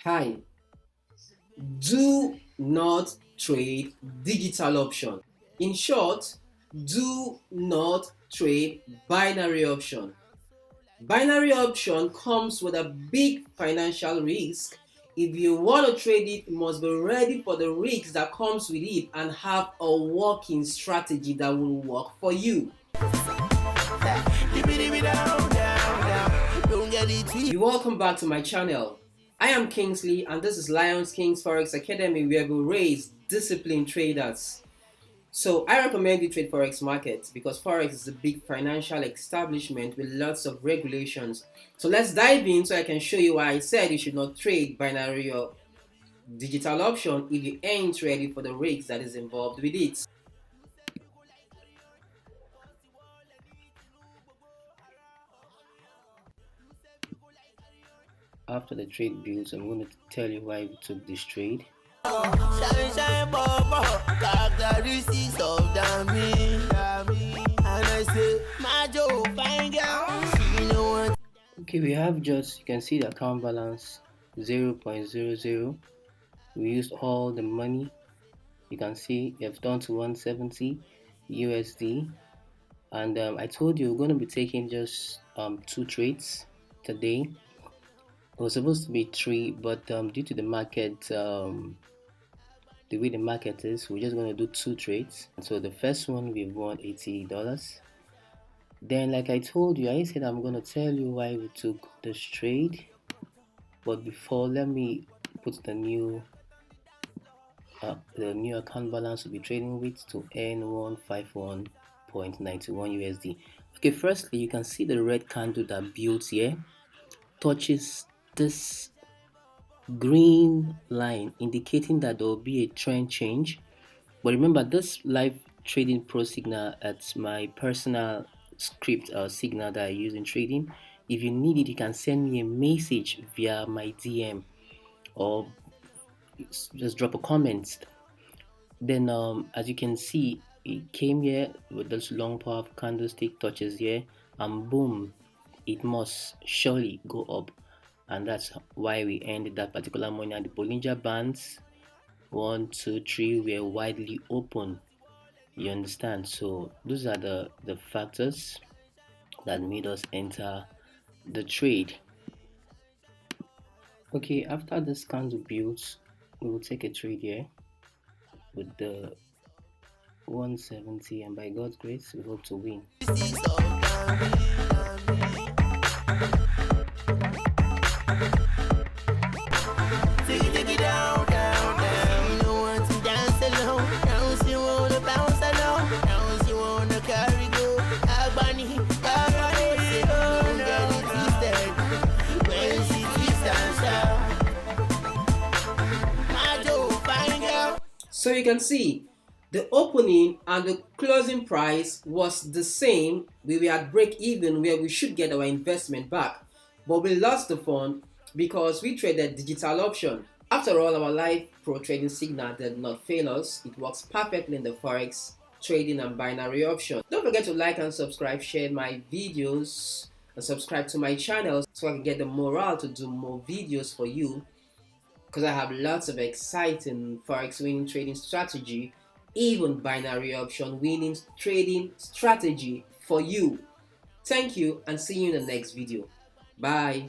Hi, do not trade digital option. In short, do not trade binary option. Binary option comes with a big financial risk. If you want to trade it, you must be ready for the risks that comes with it and have a working strategy that will work for you. You're welcome back to my channel. I am Kingsley and this is Lions King's Forex Academy, where we raise disciplined traders. So I recommend you trade Forex markets because Forex is a big financial establishment with lots of regulations. So let's dive in so I can show you why I said you should not trade binary or digital option if you ain't ready for the risks that is involved with it. After the trade builds, I'm going to tell you why we took this trade. Okay, we have just, you can see the account balance 0.00. We used all the money. You can see we have done to 170 USD, and I told you we're going to be taking just 2 trades today. It was supposed to be 3, but due to the market, the way the market is, we're just going to do 2 trades. And so the first one we won $80. Then, like I told you, I said I'm going to tell you why we took this trade. But before, let me put the new account balance we'll be trading with to earn 151.91 USD. Okay, firstly, you can see the red candle that built here touches this green line, indicating that there will be a trend change. But remember, this live trading pro signal, it's my personal script signal that I use in trading. If you need it, you can send me a message via my DM or just drop a comment. Then as you can see, it came here with this long powerful candlestick, touches here, and boom, it must surely go up. And that's why we ended that particular morning. And the Bollinger Bands 1, 2, 3 were widely open. You understand? So those are the factors that made us enter the trade. Okay, after this candle builds, we will take a trade here with the 170, and by God's grace we hope to win. So you can see the opening and the closing price was the same. We were at break even where we should get our investment back, but we lost the fund because we traded digital option. After all, our live pro trading signal did not fail us. It works perfectly in the forex trading and binary option. Don't forget to like and subscribe, share my videos, and subscribe to my channel so I can get the morale to do more videos for you, because I have lots of exciting forex winning trading strategy, even binary option winning trading strategy for you. Thank you and see you in the next video. Bye.